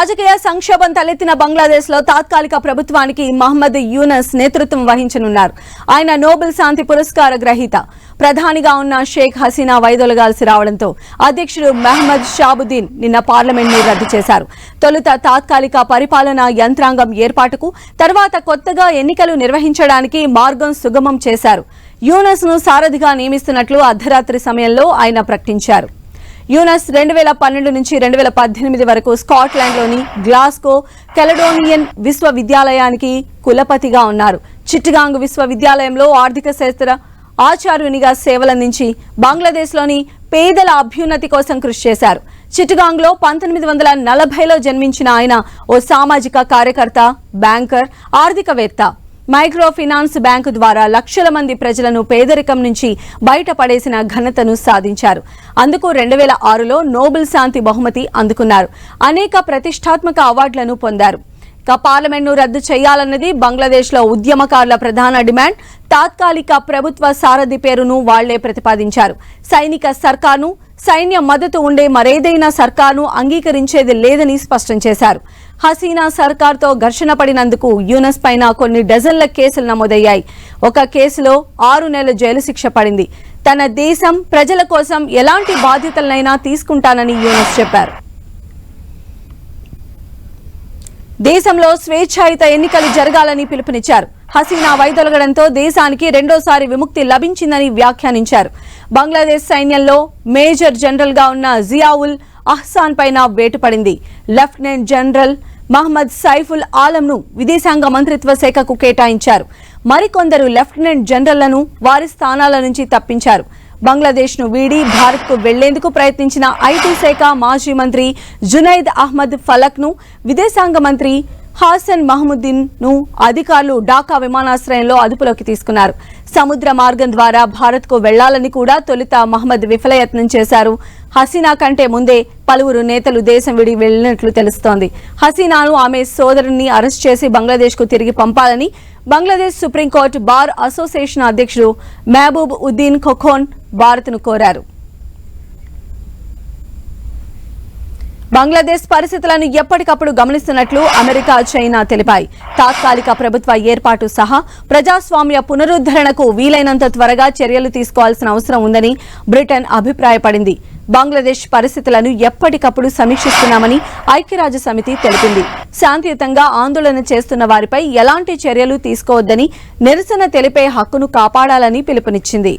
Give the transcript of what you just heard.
రాజకీయ సంక్షోభం తలెత్తిన బంగ్లాదేశ్ లో తాత్కాలిక ప్రభుత్వానికి మహమ్మద్ యూనస్ నేతృత్వం వహించనున్నారు. ఆయన నోబెల్ శాంతి పురస్కార గ్రహీత. ప్రధానిగా ఉన్న షేక్ హసీనా వైదొలగాల్సి రావడంతో అధ్యక్షుడు మహమ్మద్ షాబుద్దీన్ నిన్న పార్లమెంట్ ను రద్దు చేశారు. తొలుత తాత్కాలిక పరిపాలనా యంత్రాంగం ఏర్పాటుకు, తర్వాత కొత్తగా ఎన్నికలు నిర్వహించడానికి మార్గం సుగమం చేశారు. యూనస్ ను సారథిగా నియమిస్తున్నట్లు అర్ధరాత్రి సమయంలో ఆయన ప్రకటించారు. యూనస్ 2012 నుంచి 2018 వరకు స్కాట్లాండ్లోని గ్లాస్గో కెలడోనియన్ విశ్వవిద్యాలయానికి కులపతిగా ఉన్నారు. చిట్టగాంగ్ విశ్వవిద్యాలయంలో ఆర్థిక శాస్త్ర ఆచార్యునిగా సేవలందించి బంగ్లాదేశ్లోని పేదల అభ్యున్నతి కోసం కృషి చేశారు. చిట్టగాంగ్లో 1940లో జన్మించిన ఆయన ఓ సామాజిక కార్యకర్త, బ్యాంకర్, ఆర్థికవేత్త. మైక్రో ఫైనాన్స్ బ్యాంకు ద్వారా లక్షల మంది ప్రజలను పేదరికం నుంచి బయటపడేసిన ఘనతను సాధించారు. అందుకు 2006లో నోబెల్ శాంతి బహుమతి అందుకున్నారు. అనేక ప్రతిష్టాత్మక అవార్డులను పొందారు. పార్లమెంట్ను రద్దు చేయాలన్నది బంగ్లాదేశ్లో ఉద్యమకారుల ప్రధాన డిమాండ్. తాత్కాలిక ప్రభుత్వ సారథి పేరును వాళ్లే ప్రతిపాదించారు. సైనిక సర్కార్ను, సైన్య మద్దతు ఉండే మరేదైనా సర్కార్ను అంగీకరించేది లేదని స్పష్టం చేశారు. హసీనా సర్కార్తో ఘర్షణ పడినందుకు యూనస్ పైన కొన్ని డజన్ల కేసులు నమోదయ్యాయి. ఒక కేసులో 6 నెలల జైలు శిక్ష పడింది. తన దేశం, ప్రజల కోసం ఎలాంటి బాధ్యతలనైనా తీసుకుంటానని యూనస్ చెప్పారు. దేశంలో స్వేచ్ఛాయుత ఎన్నికలు జరగాలని పిలుపునిచ్చారు. హసీనా వైదొలగడంతో దేశానికి రెండోసారి విముక్తి లభించిందని వ్యాఖ్యానించారు. బంగ్లాదేశ్ సైన్యంలో మేజర్ జనరల్ గా ఉన్న జియావుల్ అహ్సాన్ పైన వేటు పడింది. లెఫ్టినెంట్ జనరల్ మహమ్మద్ సైఫుల్ ఆలంను విదేశాంగ మంత్రిత్వ శాఖకు కేటాయించారు. మరికొందరు లెఫ్టినెంట్ జనరల్లను వారి స్థానాల నుంచి తప్పించారు. బంగ్లాదేశ్ ను వీడి భారత్ కు వెళ్లేందుకు ప్రయత్నించిన ఐటీ శాఖ మాజీ మంత్రి జునైద్ అహ్మద్ ఫలక్ ను, విదేశాంగ మంత్రి హాసన్ మహముద్దీన్ ను అధికారులు ఢాకా విమానాశ్రయంలో అదుపులోకి తీసుకున్నారు. సముద్ర మార్గం ద్వారా భారత్ కు వెళ్లాలని కూడా తొలుత మహమ్మద్ విఫలయత్నం చేశారు. హసీనా కంటే ముందే పలువురు నేతలు దేశం విడి వెళ్లినట్లు తెలుస్తోంది. హసీనాను, ఆమె సోదరుని అరెస్ట్ చేసి బంగ్లాదేశ్ కు తిరిగి పంపాలని బంగ్లాదేశ్ సుప్రీంకోర్టు బార్ అసోసియేషన్ అధ్యక్షుడు మహబూబ్ ఉద్దీన్ ఖోఖోన్ భారత్ను కోరారు. బంగ్లాదేశ్ పరిస్థితులను ఎప్పటికప్పుడు గమనిస్తున్నట్లు అమెరికా, చైనా తెలిపాయి. తాత్కాలిక ప్రభుత్వ ఏర్పాటు సహా ప్రజాస్వామ్య పునరుద్ధరణకు వీలైనంత త్వరగా చర్యలు తీసుకోవాల్సిన అవసరం ఉందని బ్రిటన్ అభిప్రాయపడింది. బంగ్లాదేశ్ పరిస్థితులను ఎప్పటికప్పుడు సమీక్షిస్తున్నామని ఐక్యరాజ్య సమితి తెలిపింది. శాంతియుతంగా ఆందోళన చేస్తున్న వారిపై ఎలాంటి చర్యలు తీసుకోవద్దని, నిరసన తెలిపే హక్కును కాపాడాలని పిలుపునిచ్చింది.